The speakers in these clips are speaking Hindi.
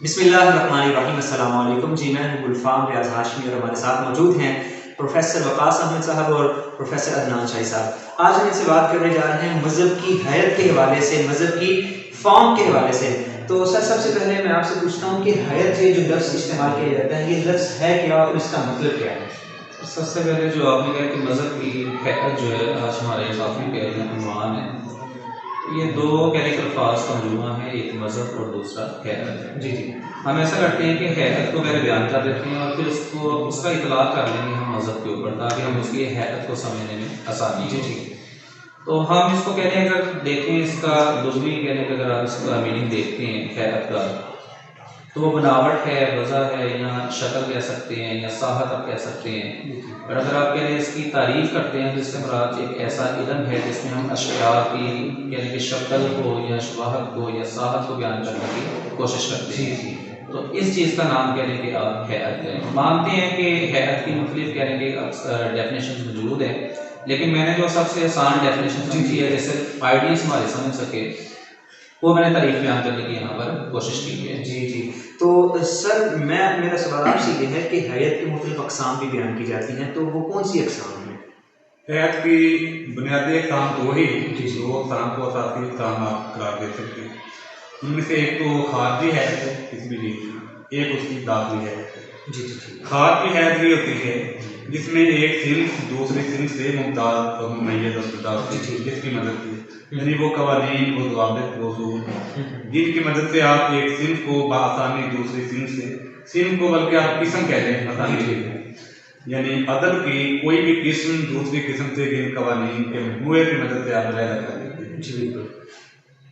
बिस्मिल्लाहिर्रहमानिर्रहीम। अस्सलाम वालेकुम जी। मैं गुलफाम रियाज हाशमी और हमारे साथ मौजूद हैं प्रोफेसर वकास अहमद साहब और प्रोफेसर अदनान शाही साहब। आज हम इनसे बात करने जा रहे हैं मज़हब की हैत के हवाले से, मज़हब की फॉर्म के हवाले से। तो सर, सबसे पहले मैं आपसे पूछता हूँ कि हैत से जो लफ्ज़ इस्तेमाल किया जाता है, ये लफ्ज़ है क्या और इसका मतलब क्या है? सबसे पहले जो आपने कहा कि मज़हब की हैत जो है आज हमारे काफ़ी प्यारी अनुमान है। तो ये दो कहने के अल्फाज का मजमूआ है, एक मज़हब और दूसरा हैत। जी जी। हम ऐसा करते हैं कि हैत को पहले बयान कर देते हैं और फिर उसका इतलाक़ कर लेंगे हम मज़हब के ऊपर, ताकि हम उसकी हैत को समझने में आसानी जी हो। जी। तो हम इसको कहते हैं, अगर देखें इसका लुग़वी कहने का अगर आप इसका मीनिंग देखते हैं हैत का, तो वो बनावट है, वज़ा है, या शक्ल कह सकते हैं, या साहत आप कह सकते हैं। और अगर आप कह रहे हैं इसकी तारीफ़ करते हैं तो इससे मुराद एक ऐसा इल्म है जिसमें हम अशिया की यानी कि शक्ल को या शबाहत को या साहत को बयान करने की कोशिश करते हैं। तो इस चीज़ का नाम कहने के आप हैत हैं। मानते हैं कि हैत की मुख्तलिफ कहने के डेफिनेशन मौजूद है, लेकिन मैंने जो सबसे आसान डेफिनेशन समझी है जैसे आइडियल्स हमारे समझ सके, वो मैंने तारीफ बयान करने की यहाँ पर कोशिश की है। जी जी। तो सर, मेरा सवाल आपसे ये है कि हैत की मुख्तलिफ अक़साम भी बयान की जाती हैं, तो वो कौन सी अक़साम हैं? हैत की बुनियादी अक़साम तो वही जो अक़साम को असासी अक़साम आप करार दे सकते हैं। उनमें से एक तो खारजी हैत है किसी भी चीज़ की, एक उसकी दाखिली हैत है। जी जी। खारजी हैत ये होती है जिसमें एक सिंफ दूसरी सिंफ से मुमताज़ और मुमय्यज़ और जुदा होती है, जिसकी मदद से यानी वो कवानीन, वो ज़वाबित, वो उसूल जिनकी मदद से आप एक सिंफ को बआसानी दूसरी सिंफ को बल्कि आप किस्म कहते हैं आसानी से, यानी अदब की कोई भी किस्म दूसरी किस्म से जिन कवानीन के मजमूए की मदद से आप अलग कर लेते हैं। जी बिल्कुल।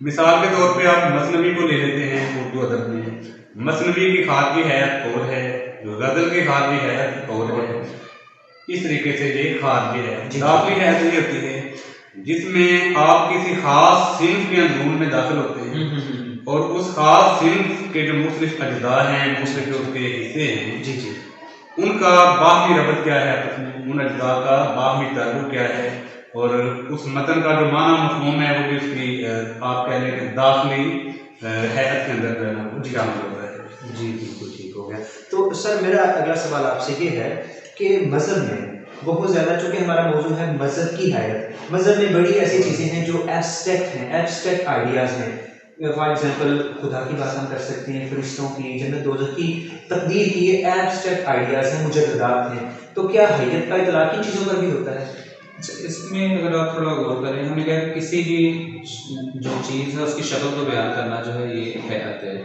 मिसाल के तौर पे आप मसनवी को ले लेते हैं उर्दू अदब में। मसनवी की खारजी हैत और है, जो गज़ल की खारजी हैत और है। इस तरीके से ये खारजी है। दाखिली हैत ये होती है जिसमें आप किसी खास सिंफ के अंदरून में दाखिल होते हैं और उस खास सिंफ के जो मुख्तलिफ अज्जा हैं, मुख्तलिफ उसके हिस्से हैं, जी जी, उनका बाहमी रबत क्या है आपस में, उन अज्जा का बाहमी ताल्लुक क्या है, और उस मतन का जो माना मफ़हूम है वो भी उसकी आप कह लें कि दाखिली हैत के अंदर जो है ना वो शामिल होता है। जी बिल्कुल ठीक हो गया। तो सर, मेरा अगला सवाल आपसे ये है कि मज़हब में बहुत ज़्यादा, चूँकि हमारा मौजू है मज़हब की हैत, मज़हब में बड़ी ऐसी चीज़ें हैं जो एब्स्ट्रैक्ट हैं, एब्स्ट्रैक्ट आइडियाज़ हैं। फॉर एग्जांपल खुदा की बात हम कर सकते हैं, फरिश्तों की, जन्नत दोज़ख की, तकदीर की, ये एब्स्ट्रैक्ट आइडियाज़ हैं, मुजद्ददात हैं। तो क्या हैत का इतलाक़ इन चीज़ों पर भी होता है? इसमें अगर आप थोड़ा गौर करें, हमने कहा कि किसी भी जो चीज़ है उसकी शक्ल को बयान करना जो है ये हैत है।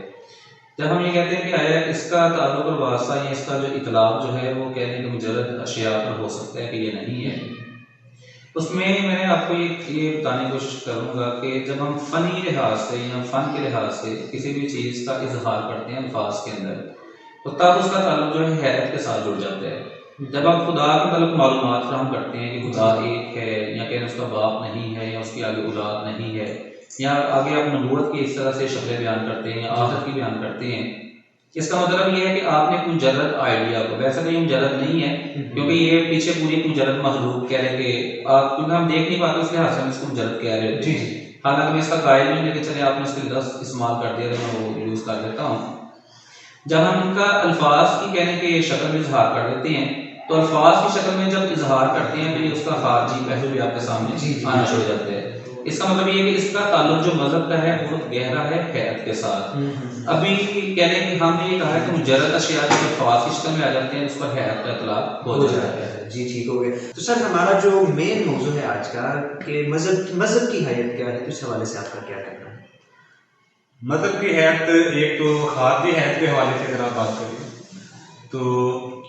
जब हम ये कहते हैं कि आया इसका ताल्लुक और वास्ता या इसका जो इतलाक़ जो है वो कहने के मुजर्रद अशिया पर हो सकता है कि ये नहीं है, उसमें मैंने आपको ये बताने की कोशिश करूँगा कि जब हम फ़नी लिहाज से या फ़न के लिहाज से किसी भी चीज़ का इजहार करते हैं अल्फाज के अंदर, तो तब उसका ताल्लुक जो है हैत के साथ जुड़ जाता है। जब आप खुदा के मतलब मालूमात फराहम करते हैं कि खुदा एक है, या कहें उसका बाप नहीं है, या उसकी आगे औलाद नहीं है, या आगे आप नबूवत की इस तरह से शक्लें बयान करते हैं या आखिरत की बयान करते हैं, इसका मतलब ये है कि आपने एक मुजर्रद आइडिया को, वैसे तो ये मुजर्रद नहीं है क्योंकि ये पीछे पूरी एक मुजर्रद मखलूक कह रहे कि आप, क्योंकि हम देख नहीं पाते उस लिहाज से हम इसको मुजर्रद कह रहे होते हैं। हालांकि मैं इसका कायल नहीं है कि चले आपने उसके लफ्ज़ इस्तेमाल कर दिया तो मैं वो यूज़ कर लेता हूँ। जब हम इनका अल्फाज की कहने के शक्ल में इजहार कर देते हैं, तो अल्फाज की शक्ल में जब इजहार करते हैं फिर उसका खारजी पहलू भी आपके सामने आना शुरू हो जाता है। इसका मतलब ये है कि इसका ताल्लुक जो मज़हब का है बहुत गहरा है हैत के साथ। अभी कहने कि हमने ये कहा है कि मुजर्रद अशिया जो अल्फाज की शक्ल में आ जाते हैं उस पर हैत का इतलाक़ हो जाता है। जी ठीक हो गया। तो सर, हमारा जो मेन मौजू है आज का कि मज़हब की हैत क्या है, इस हवाले से आपका क्या कहना है? मज़हब की हैत एक तो खारजी हैत के हवाले से अगर आप बात करें तो,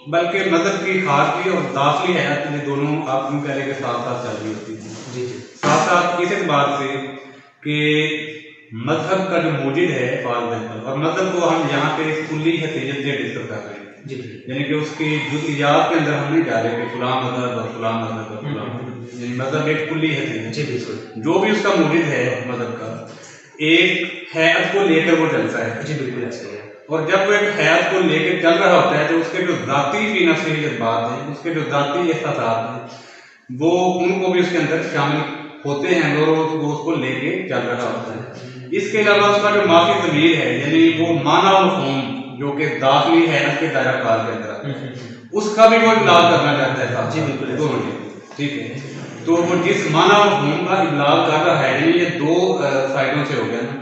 बल्कि मज़हब की खारजी और दाखिली हैत ये दोनों आप यूँ कह लें कि साथ साथ चल रही होती हैं। जी जी। साथ साथ इस एतबार से कि मज़हब का जो मौजूद है फॉर एग्जाम्पल, और मज़हब को हम यहाँ पे कुल्ली हैसियत से डिस्कस कर रहे हैं, जी यानी कि उसकी जुज़ियात के अंदर हम नहीं जा रहे कि फलां मज़हब और फलां मज़हब और फलां मज़हब, यानी मज़हब एक कुल्ली हैसियत। जी बिल्कुल। जो भी उसका मौजूद है मज़हब का, एक हैत को लेकर वो चलता है। जी बिल्कुल ऐसा ही है। और जब वो एक हैत को लेकर चल रहा होता है तो उसके जो ज़ाती फी नफ़्सिही जज़्बात हैं, उसके जो ज़ाती एहसासात हैं, वो उनको भी उसके अंदर शामिल होते हैं लोग वो उसको लेके चल रहा होता है। इसके अलावा उसका जो माफी ज़मीर है यानी वो माना मफ़हूम जो कि दाखिली है के दायरा कार के अंदर उसका भी वो इब्लाग करना चाहता है साहब। जी बिल्कुल दोनों ठीक है। तो वो जिस माना मफ़हूम का इब्लाग कर रहा है ये दो साइडों से हो गया ना।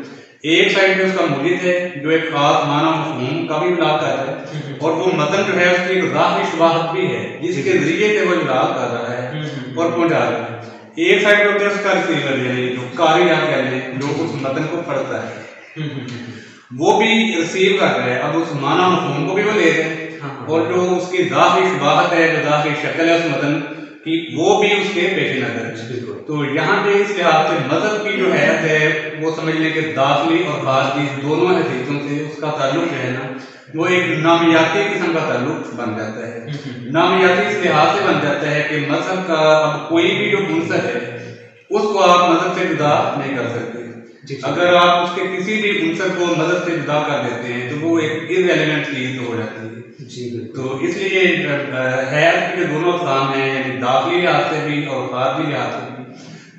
एक साइड में उसका मुरीद है जो एक खास माना मफ़हूम का भी इब्लाग कर रहा है और वो मतन जो है उसकी एक ज़ाहिरी शुबाहत भी है जिसके जरिए से वो इब्लाग कर रहा है और पहुंचा रहा है। एक साइड होता है उसका रिसीवर यानी जो कारी आप कह रहे हैं जो उस मतन को पढ़ता है वो भी रिसीव कर रहा है। अब उस माना मफ़हूम को भी वो ले रहे हैं और जो उसकी ज़ाहिरी शुबाहत है जो ज़ाहिरी शक्ल है उस मतन कि वो भी उसके पेश नज़र है। तो यहाँ पे इस लिहाज से मजहब की जो हैत है वो समझ लें कि दाखिली और खारजी दोनों हैसियतों से उसका ताल्लुक जो है ना वो एक नामियाती किस्म का ताल्लुक बन जाता है। नामियाती इस लिहाज से बन जाता है कि मजहब का अब कोई भी जो उनसर है उसको आप मजहब से जुदा नहीं कर सकते। अगर आप उसके किसी भी उनसर को मजहब से जुदा कर देते हैं तो वो एक इररेलेवेंट चीज हो जाती है। जी तो इसलिए हैत के दोनों अक़साम हैं यानी दाखिली लिहाज से भी और खारजी लिहाज से भी।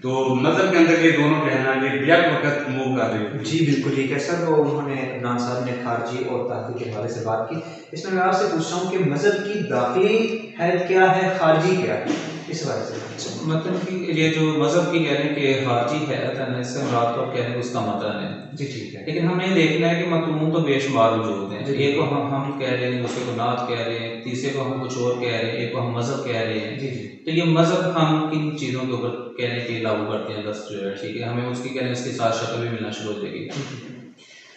तो मजहब के अंदर ये दोनों कहना ये बेहद वक्त मूव कर रहे हैं। जी बिल्कुल ठीक है सर। वो उन्होंने अदनान साहब ने खारजी और दाखिली के हवाले से बात की। इसमें मैं आपसे पूछ रहा हूँ कि मजहब की दाखिली हैत क्या है खारजी क्या है इस हवाले से। मतलब कि ये जो मजहब की कह रहे हैं कि खारजी हैत है ना इससे मुराद तो कह रहे हैं उसका मतन है। जी ठीक है। लेकिन हमने देखना है कि मतून तो बेशुमार मौजूद हैं। एक को हम कह रहे हैं दूसरे को नात कह रहे हैं तीसरे को हम कुछ और कह रहे हैं एक को हम मजहब कह रहे हैं। जी तो ये मजहब हम किन चीज़ों के ऊपर कहने के लागू करते हैं बस जो है ठीक है हमें उसकी कह रहे हैं इसके साथ शक्ल भी मिलना शुरू हो जाएगी।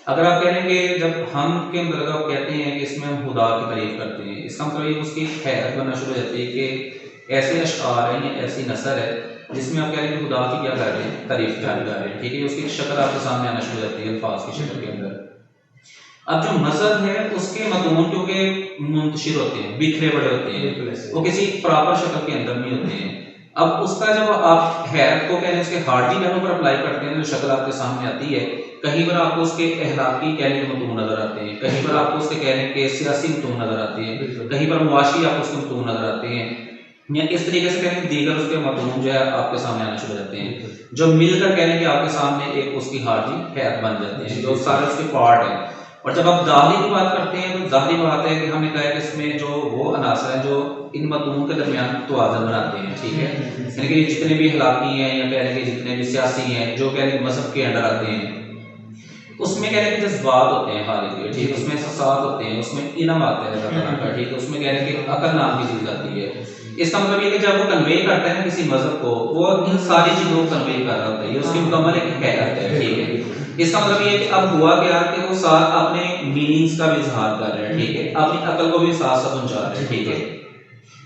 अगर आप कह रहे हैं कि जब हम के अंदर आप कहते हैं कि इसमें हम खुदा की तारीफ करते हैं इसका मतलब ये उसकी हैरत बनना शुरू हो जाती है कि ऐसे अशआर हैं या ऐसी नसर है जिसमें आप कह रहे हैं कि खुदा की क्या कर रहे हैं तारीफ कर रहे हैं ठीक है उसकी शक्ल आपके सामने आना शुरू हो जाती है अल्फाज की शक्ल के अंदर। अब जो मजहब है उसके मतून क्योंकि मुंतशिर होते हैं बिखरे पड़े होते हैं वो किसी प्रॉपर शक्ल के अंदर नहीं होते हैं। अब उसका जब आप हैरत को कह रहे हैं उसके हार्डी पहलू पर अप्लाई करते हैं जो शक्ल आपके सामने आती है कहीं पर आपको उसके अहलाकी कहने के मतून नजर आते हैं कहीं पर आपको उसके कहने के सियासी मतून नजर आते हैं कहीं पर मुआशी आपको उसके मतून नजर आते हैं या इस तरीके से कहेंगे दीगर उसके मतून जो है आपके सामने आना शुरू हो जाते हैं जो मिलकर कहने के आपके सामने एक उसकी हार्जी हैत बन जाते हैं जो सारे उसके पार्ट हैं। और जब आप दाखिली की बात करते हैं तो जाहिर बात है कि हमने कहा कि इसमें जो वो अनासर हैं जो इन मतून के दरमियान तवाज़ुन बनाते हैं ठीक है यानी कि जितने भी अखलाकी हैं या कह रहे हैं कि जितने भी सियासी हैं जो कह रहे हैं मजहब के अंडर आते हैं उसमें कह रहे हैं कि जज्बात होते हैं खालिद के ठीक उसमें एहसास होते हैं उसमें इल्म आता है अल्लाह ताला का ठीक है उसमें कह रहे हैं कि अकल नाम की चीज़ आती है। इसका मतलब ये कि जब वो कन्वे करता है ना किसी मजहब को वो इन सारी चीज़ों को कन्वे कर रहा होता है ये उसकी मुकम्मल एक हैरत है ठीक है। इसका मतलब ये है कि अब हुआ क्या कि वो साथ अपने मीनिंग्स का भी इजहार कर रहे हैं ठीक है अपनी अकल को भी साथ साथ पहुंचा रहे हैं ठीक है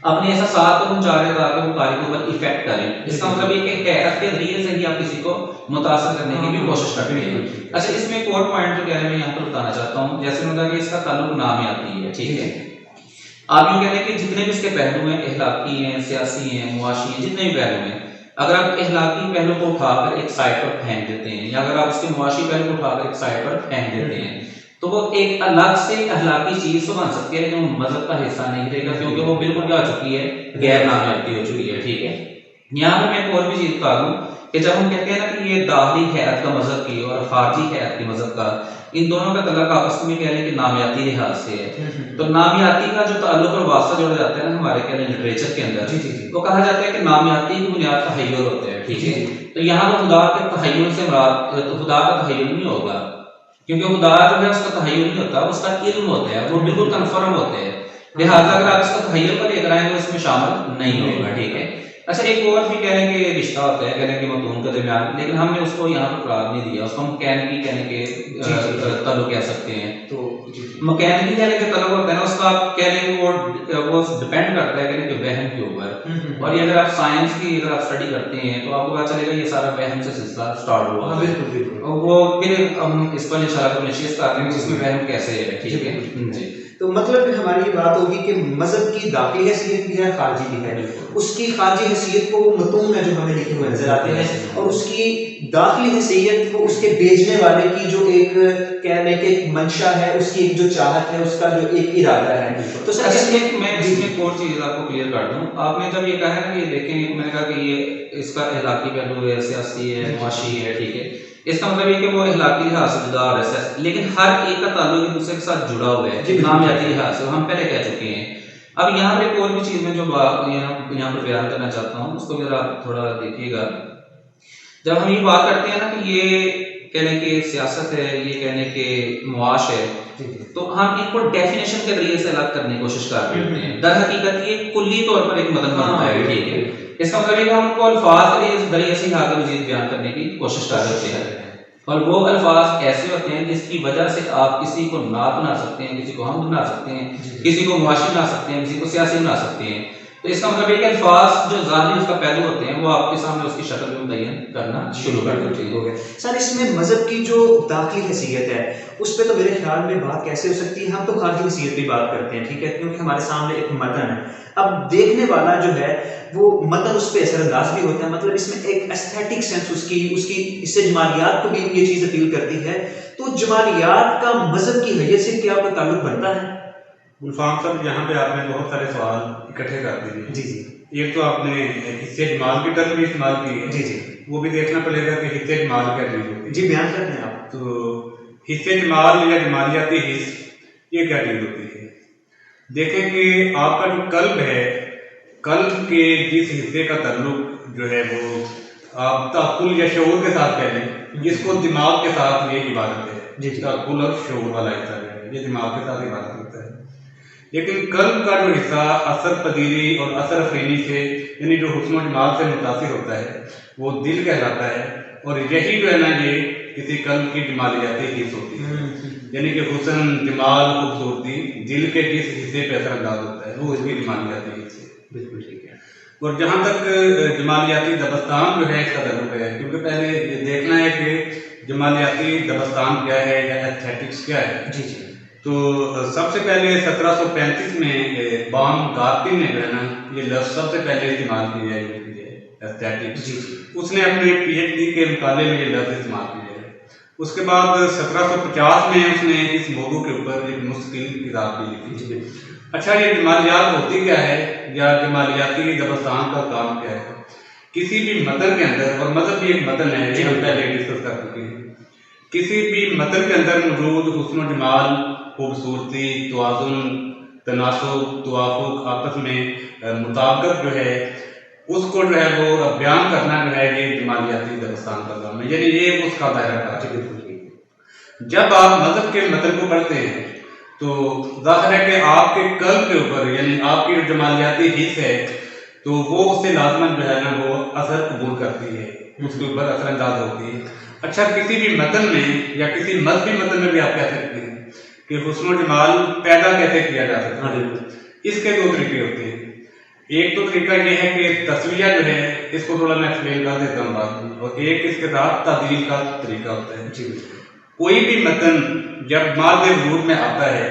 अपने ऐसा साथ को पहुंचा रहे हैं ताकि वो कार्य के ऊपर इफेक्ट करें। इसका मतलब ये कि हैरत के जरिए से ही आप किसी को मुतासर करने की भी कोशिश करते हैं। अच्छा इसमें एक और पॉइंट जो कह रहे हैं मैं यहाँ पर बताना चाहता हूँ जैसे मतलब कि इसका ताल्लुक नामियाती है ठीक है। आप यूँ कह रहे हैं कि जितने भी इसके पहलू हैं अखलाकी हैं सियासी हैं मुआशी हैं जितने भी पहलू हैं अगर आप अखलाकी पहलू को उठाकर एक साइड पर फेंक देते हैं या अगर आप उसके मुआशी पहलू को उठाकर एक साइड पर फेंक देते हैं तो वो एक अलग से अखलाकी चीज तो बन सकती है लेकिन वो मजहब का हिस्सा नहीं रहेगा क्योंकि वो बिल्कुल क्या हो चुकी है गैर नामियाती हो चुकी है ठीक है। यहाँ पर मैं एक और भी चीज बता दूं कि जब हम कहते हैं ना कि ये दाखिली हैत का मजहब की और खारजी हैत की मजहब का इन दोनों का तल्लुक आपस में कह रहे हैं कि नामियाती लिहाज से है। तो नामियाती का जो ताल्लुक और वास्ता जोड़ा जाता है ना हमारे कह रहे हैं लिटरेचर के अंदर वो कहा जाता है कि नामियाती की बुनियाद तहय्युर होते हैं ठीक है। तो यहाँ पर खुदा के तहय्युर से मुराद खुदा का तहय्युर नहीं होगा क्योंकि खुदा जो है उसका तहय्युर नहीं होता उसका इल्म होता है वो बिल्कुल कन्फर्म होते हैं लिहाजा अगर आप इसका तहय्युर पर लेकर आएंगे इसमें शामिल नहीं होगा ठीक है। अच्छा एक और भी कह रहे हैं कि रिश्ता होता है कहने के मतून के दरमियान लेकिन हमने उसको यहाँ पर करार नहीं दिया उसको हम कहने के ताल्लुक कह सकते हैं। तो मैकेनिकली कहने के ताल्लुक होता है ना उसका आप कह रहे हैं वो डिपेंड करता है कहने के वहम के ऊपर। और ये अगर आप साइंस की अगर आप स्टडी करते हैं तो आपको पता चलेगा ये सारा वहम से सिलसिला स्टार्ट हुआ। बिल्कुल बिल्कुल वो फिर हम इस पर इंशाल्लाह को निश्चित करते हैं इसमें वहम कैसे है ठीक है जी। तो मतलब फिर हमारी ये बात होगी कि मजहब की दाखिली हैसियत भी है खारजी भी है उसकी खारजी हैसियत को वो मतून में जो हमें लिखे हुए नजर आते हैं और उसकी दाखिली हैसियत वो उसके भेजने वाले की जो एक कहने के मंशा है उसकी एक जो चाहत है उसका जो एक इरादा जाता है। तो सर अच्छा, मैं इसमें एक और चीज़ आपको क्लियर कर दूं। आपने जब ये कहा है ना, ये देखें, मैंने कहा कि ये इसका अखलाकी पहलू है, सियासी है, मुआशी है, ठीक है, इसका मतलब ये कि वो अखलाकी लिहाज से जुदा और ऐसा, लेकिन हर एक का ताल्लुक एक दूसरे के साथ जुड़ा हुआ है नामियाती लिहाज से, हम पहले कह चुके हैं। अब यहाँ पर एक और भी चीज़ में जो बात यहाँ पर बयान करना चाहता हूँ, उसको भी आप थोड़ा देखिएगा। जब हम ये बात करते हैं ना कि ये कहने की सियासत है, ये कहने के मुआश है, तो हम इनको डेफिनेशन के जरिए से अलग करने की कोशिश कर रहे होते हैं। दर हकीकत ये कुल्ली तौर पर एक मदन बनता है, ठीक है। इसका मतलब है कि हम उनको अल्फाज के जरिए से आगे मजीद बयान करने की कोशिश कर रहे होते हैं, और वो अल्फाज ऐसे होते हैं जिसकी वजह से आप किसी को नात बना सकते हैं, किसी को हम बना सकते हैं, किसी को मुआशी बना सकते हैं, किसी को सियासी बना सकते हैं। तो इसका मतलब है कि अल्फाज जो ज़ाहिरी उसका पहलू होते हैं वो आपके सामने उसकी शक्ल में मुतय्यन करना शुरू कर देते हैं। सर इसमें मजहब की जो दाखिली हैसियत है उस पर तो मेरे ख्याल में बात कैसे हो सकती है। हम तो खारजी हैसियत की बात करते हैं, ठीक है, क्योंकि हमारे सामने एक मतन है। अब देखने वाला जो है वो मतन उस पर असरअंदाज भी होता है, मतलब इसमें एक एस्थेटिक सेंस उसकी इससे जमालियात को भी ये चीज़ अपील करती है। तो जमालियात का मजहब की हैसियत से क्या कोई ताल्लुक बनता है? गुलफाम साहब, यहाँ पे आपने बहुत सारे सवाल इकट्ठे कर दिए। जी जी। एक तो आपने हिस्से जमाल की टर्म भी इस्तेमाल की है। जी जी। वो भी देखना पड़ेगा कि हिस्से जमाल क्या चीज़ होती है। जी बयान करते हैं आप। तो हिस्से जमाल या जमालियाती हिस्स ये क्या चीज़ होती है? देखें कि आपका जो कल्ब है, कल्ब के जिस हिस्से का ताल्लुक जो है वो आप ताकुल या शऊर के साथ कह लें, इसको दिमाग के साथ ये इबादत है। ताकुल और शऊर वाला हिस्सा है, ये दिमाग के साथ इबादत होता है। लेकिन कल्ब का जो हिस्सा असर पदीरी और असर अफरीनी से, यानी जो हुस्न और जमाल से मुतासिर होता है, वो दिल कहलाता है। और यही जो है ना, ये किसी कल्ब की जमालियाती हिस्स होती है, यानी कि हुस्न, जमाल, खूबसूरती दिल के जिस हिस्से पे असरअंदाज होता है वो इसकी जमालियाती हिस्स है। बिल्कुल ठीक है। और जहाँ तक जमालियाती दबस्तान जो है इसका ताल्लुक है, क्योंकि पहले ये देखना है कि जमालियाती दबस्तान क्या है या एस्थेटिक्स क्या है। जी जी। तो सबसे पहले 1735 में बॉन गार्पिन ने जो है ना, ये लफ्ज़ सबसे पहले इस्तेमाल किया है एस्थेटिक्स। जी। उसने अपने PhD के मुकाले में ये लफ्ज़ इस्तेमाल किया है। उसके बाद 1750 में उसने इस मौजू के ऊपर एक मुस्तकिल किताब भी लिखी। अच्छा, ये जमालियात होती क्या है या जमालियाती दबस्तान का काम क्या है? किसी भी मतन के अंदर, और मजहब भी एक मतन है, ये हम पहले डिस्कस कर चुके हैं, किसी भी मतन के अंदर मौजूद हुस्न जमाल, खूबसूरती, तवाज़ुन, तनासुब, तवाफुक, आपस में मुताबिकत जो है उसको जो है वो बयान करना जो है, ये जमालियाती दबस्तान का काम है, यानी ये उसका दायरा है। जब आप मजहब के मतन को पढ़ते हैं तो जाहिर है कि आपके कल्ब के ऊपर, यानी आपकी जो जमालियाती हिस्स है, तो वो उससे लाजमन जो है ना वो असर कबूल करती है, उसके ऊपर असरअंदाज होती है। अच्छा, किसी भी मतन में या किसी मजहबी मतन में भी आप कह सकते हैं कि हुस्न जमाल पैदा कैसे किया जा सकता है। इसके दो तरीके होते हैं। एक तो तरीका ये है कि तस्वीर जो है, इसको थोड़ा मैं एक्सप्लेन कर देता हूँ बाद में, और एक इसके साथ तादील का तरीका होता है। जी, कोई भी मतन जब मादे वजूद में आता है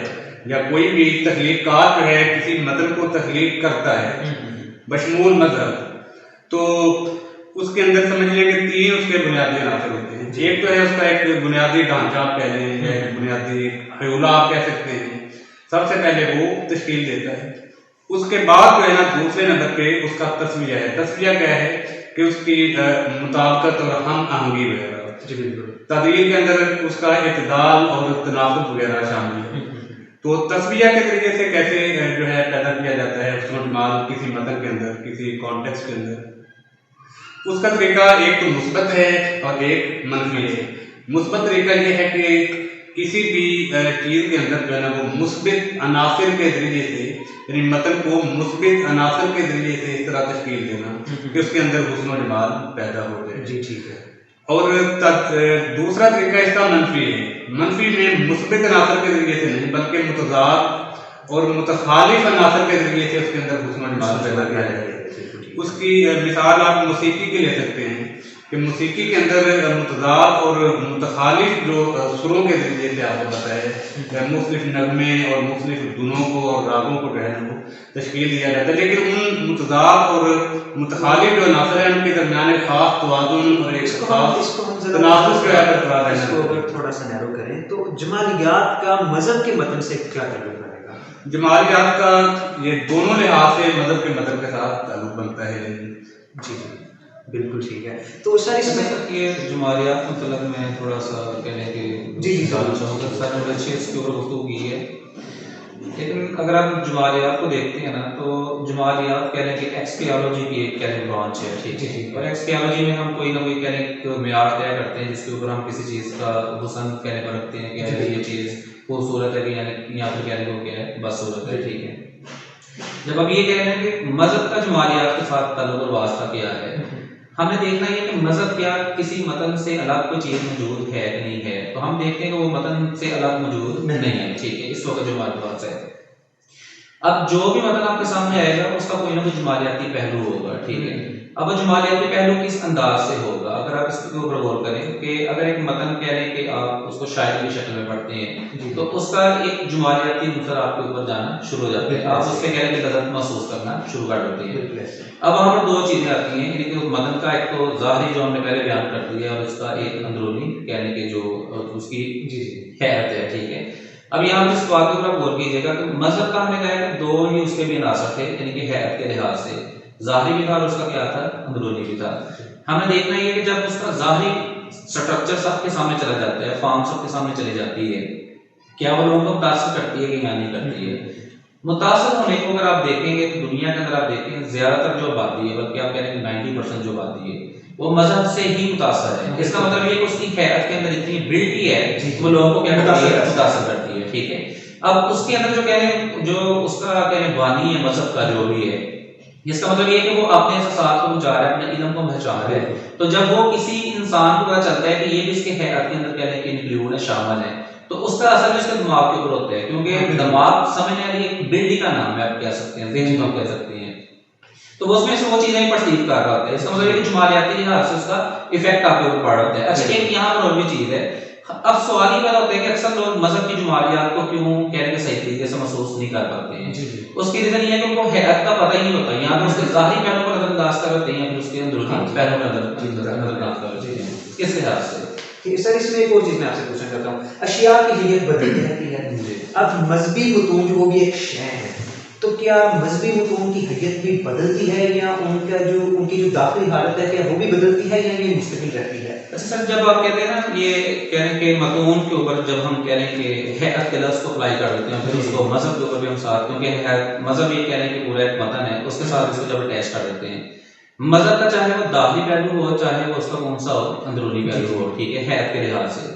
या कोई भी तख्लीक़ात जो है किसी मतन को तख्लीक करता है बशमूल मजहब, तो उसके अंदर समझ लें कि 3 उसके बुनियादी अनासर होते हैं। एक तो है उसका एक बुनियादी ढांचा आप कह लें या बुनियादी हयूला आप कह सकते हैं, सबसे पहले वो तश्कील देता है। उसके बाद जो है ना दूसरे नंबर पे उसका तस्वीर है। तस्वीर क्या है कि उसकी मुताबिकत और हम आहंगी वगैरह। तादील के अंदर उसका इत्दाल और तनासुब वगैरह शामिल है। तो तस्वीर के तरीके से कैसे जो है पैदा किया जाता है हुस्न जमाल किसी मतन के अंदर, किसी कॉन्टेक्स्ट के अंदर, उसका तरीका एक तो मुस्बत है और एक मनफी है। मुस्बत तरीका ये है कि किसी भी चीज़ के अंदर जो है ना वो मुस्बित अनासिर के जरिए से, यानी मतन को मुस्बित अनासिर के जरिए से इस तरह तश्कील देना कि उसके अंदर हुस्न जमाल पैदा हो जाए। जी ठीक है। और दूसरा तरीका इसका मनफी है। मनफी में मुस्बित अनासर के जरिए से नहीं बल्कि मुतज़ाद और मुतखालिफ अनासर के जरिए से उसके अंदर हुस्न जमाल पैदा किया जाएगा। उसकी मिसाल आप मौसीकी की ले सकते हैं कि मौसीकी के अंदर मुतज़ाद और मुतखालिफ जो सुरों के जरिए से आपको पता है मुख्तलिफ नगमे और मुख्तलिफ धुनों को और रागों को जो है वो तश्कील दिया जाता है। लेकिन उन मुतज़ाद और मुतखालिफ जो अनासर हैं उनके दरमियान एक खास तवाज़ुन और एक खास तनासुब जो है बरकरार रहना। इसको अगर थोड़ा सा नैरो करें तो जमालियात का मजहब के मतन से क्या ताल्लुक रहेगा? जमालियात का ये दोनों लिहाज से मजहब के साथ ताल्लुक बनता है। जी जी बिल्कुल ठीक है। तो सर इसमें इसमें ये जुमालियात मतलब मैं थोड़ा सा कहने की जी जी जानना चाहूँगा। सर ने बड़े अच्छे इसके ऊपर गुफ्तगू की है, लेकिन अगर आप जुमालियात को देखते हैं ना तो जुमालियात कहने की एक्सपियोलॉजी की एक कहने ब्रांच है, ठीक है। और एक्सपियोलॉजी में हम कोई ना कोई कहने एक म्यार तय करते हैं जिसके ऊपर हम किसी चीज़ का हुस्न कहने पर रखते हैं कि यार ये चीज़ खूबसूरत है कि यानी यहाँ पर कहने को क्या है बदसूरत है, ठीक है। जब अब ये कह रहे हैं कि मजहब का जुमालियात के साथ ताल्लुक और वास्ता क्या है, हमने देखना है कि मजहब क्या किसी मतन से अलग कोई चीज़ मौजूद है कि नहीं है। तो हम देखते हैं कि वो मतन से अलग मौजूद नहीं है, ठीक है। इस वक्त जो हमारे पास है, अब जो भी मतन आपके सामने आएगा उसका कोई ना कोई जुमालियाती पहलू होगा, ठीक है। अब वो जुमालियाती पहलू किस अंदाज से होगा, अगर आप इसके ऊपर गौर करें कि अगर एक मतन कह रहे हैं कि आप उसको शायरी की शक्ल में पढ़ते हैं तो उसका एक जुमालियाती मुसर आपके ऊपर जाना शुरू हो जाता है, आप उसके कह रहे हैं लज़्ज़त महसूस करना शुरू कर देते हैं। अब वहाँ पर दो चीज़ें आती हैं, यानी कि मतन का एक तो ज़ाहिरी जो हमने पहले बयान कर दिया और उसका एक अंदरूनी कहने के जो उसकी हैत है, ठीक है। अब यहाँ पर इस बात के ऊपर आप गौर कीजिएगा कि मजहब का हमने कहा है कि दो ही उसके भी अनासर थे, यानी कि हैत के लिहाज से ज़ाहिरी भी था और उसका क्या था अंदरूनी भी था। हमने देखना ये कि जब उसका ज़ाहिरी स्ट्रक्चर सबके सामने चला जाता है, फॉर्म सबके सामने चली जाती है, क्या वो लोगों को मुतासर करती है कि या नहीं करती है। मुतासर होने को अगर आप देखेंगे तो दुनिया के अंदर आप देखें ज्यादातर जो आबादी है, बल्कि आप कह रहे हैं 90% जो आबादी है वो मजहब से ही मुतासर है। इसका मतलब ये कि उसकी हैत के अंदर इतनी बिल्टी है वो लोगों को क्या करती है मुतासर करती है, ठीक है। अब उसके अंदर जो कह रहे हैं जो उसका कह रहे हैं बानी है मजहब का जो भी है, इसका मतलब ये है कि वो अपने एहसास को बुझा रहा है, अपने इल्म को पहचान रहा है। तो जब वो किसी इंसान को पता चलता है कि ये भी इसके हैत के अंदर कह रहे हैं इंक्लूड है, शामिल है, तो उसका असर भी उसके दिमाग के ऊपर होता है, क्योंकि दिमाग समझने वाली एक बिल्डी का नाम है, आप कह सकते हैं, ज़हन हम कह सकते हैं। तो वो उसमें से वो चीजें परसीव कर रहा होता है। इसका मतलब ये कि जुमालियाती लिहाज से उसका इफेक्ट आपके ऊपर पड़ रहा होता है। अच्छा, एक यहाँ पर और भी चीज है। अब सवाल ये पैदा होता है कि अक्सर लोग मजहब की जुमालियात को क्यों कहने के सही तरीके से महसूस नहीं कर पाते हैं। उसकी रीजन ये है कि उनको हैत का पता ही नहीं होता, यहाँ पर उसके ज़ाहिरी पहलू को नजरअंदाज कर देते हैं, फिर उसके अंदरूनी पहलू को नजरअंदाज कर देते हैं। किस लिहाज से सर इसमें एक और चीज मैं आपसे पूछना चाहता हूँ, अशिया की हैत बदलती रहती है। अब मजहबी मतून जो वो भी एक शय है, तो क्या मजहबी मतून की हैत भी बदलती है या उनका जो उनकी जो दाखिली हालत है क्या वो भी बदलती है या ये मुस्तकिल रहती है? अच्छा सर, जब आप कहते हैं ना ये कह रहे हैं कि मतून के ऊपर जब हम कह रहे हैं कि हैत के लफ्ज़ को अप्लाई कर देते हैं, फिर उसको मजहब के ऊपर भी हम साथ, क्योंकि मजहब ये कह रहे हैं कि पूरा एक मतन है, उसके साथ इसको जब अटैच कर देते हैं, मजहब का चाहे वो दाखिली पहलू हो चाहे वो उसका कौन सा हो अंदरूनी पहलू हो, ठीक है, हैत के लिहाज से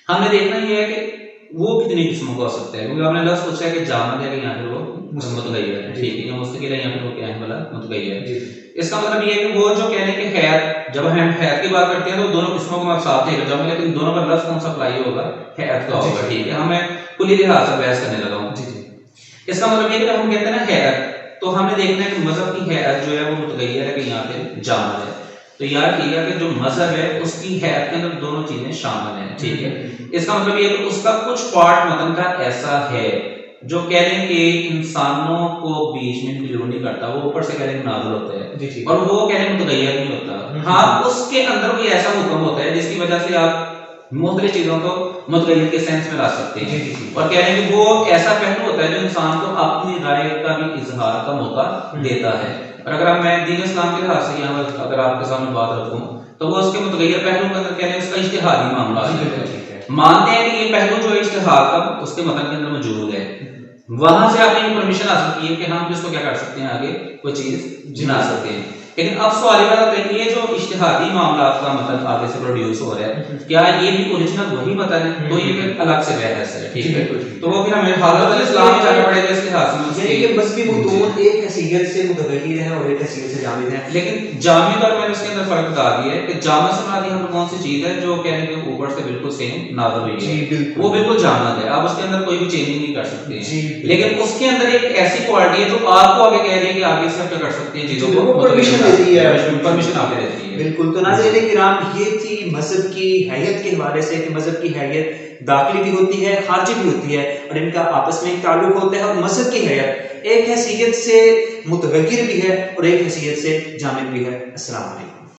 हमने देखना ये है कि वो कितनी किस्मों का हो सकता है। क्योंकि आपने लफ्ज़ पूछा है कि जामद है कि यहाँ पर वो मुतगय्यर है, ठीक है, या मुस्तकिल है, यहाँ पर वो क्या है वाला मुतगय्यर है। इसका मतलब ये है कि वो जो कहने के हैत, जब हम हैत की बात करते हैं तो दोनों किस्मों को मैं साथ लेकर जाऊंगा, लेकिन दोनों का लफ्ज़ कौन सा अप्लाई होगा, हैत का होगा, ठीक है। हमें कुली लिहाज से बहस करने लगा हूँ। इसका मतलब ये कि जब हम कहते हैं ना हैत, तो हमने देखना है कि मजहब की हैत जो है वो मुतगय्यर है कि यहाँ पे जामद है। तो याद कीजिएगा कि जो मजहब है उसकी हैत के अंदर दोनों चीजें शामिल हैं, ठीक है। इसका मतलब ये है कि उसका कुछ पार्ट मतन का ऐसा है जो कह रहे हैं कि इंसानों को बीच में इंक्लूड नहीं करता, वो ऊपर से कह रहे हैं नाज़िल होता है और वो कह रहे हैं मुतगय्यर नहीं होता। हाँ, उसके अंदर कोई ऐसा हुक्म होता है जिसकी वजह से आप मुख्तलिफ चीजों को मुतगय्यर के सेंस में ला सकते हैं। और कह रहे हैं कि वो ऐसा पहलू होता है जो इंसान को अपनी राय का भी इजहार का मौका देता है। और अगर मैं दीन इस्लाम के लिहाज से यहाँ अगर आपके सामने बात रखूं तो वो उसके मुतगय्यर पहलू के अंदर कह रहे हैं उसका इज्तिहादी मामला है। मानते हैं कि ये पहलू जो है इज्तिहाद का उसके मतन के अंदर मौजूद है, वहां से आपने परमिशन हासिल की है कि हम इसको क्या कर सकते हैं, आगे कोई चीज बना सकते हैं। लेकिन अब सवाल ये होता है कि ये जो इज्तिहादी मामला का मतलब आगे से प्रोड्यूस हो रहा है, क्या ये भी ओरिजिनल वही मतन है? तो ये फिर अलग से बहस है, ठीक है। तो वो फिर हमें हालत इस्लाम में जाना पड़ेगा इसके लिहाज से। ये मजहबी मतून एक हैसियत से मुतगय्यर है और एक हैसियत से जामिद है। लेकिन जामिद और मैंने उसके अंदर फर्क बता दिया है कि जामिद से मुराद हम कौन सी चीज है जो कहने के ऊपर से बिल्कुल सेम नाज़िल हुई है, वो बिल्कुल जामिद है, आप उसके अंदर कोई भी चेंजिंग नहीं कर सकते हैं। लेकिन उसके अंदर एक ऐसी क्वालिटी है जो आपको आगे कह रही है कि आगे से आप क्या कर सकते हैं, चीजों को परमिशन देती है, परमिशन आगे देती है। बिल्कुल। तो नाज़रीन किराम, ये थी मजहब की हैयत के हवाले से कि मजहब की हैयत दाखिली भी होती है, खारिजी भी होती है और इनका आपस में एक ताल्लुक होता है। और मजहब की हैयत एक हैसियत से मुतगय्यर भी है और एक हैसियत से जामिद भी है। अस्सलाम वालेकुम।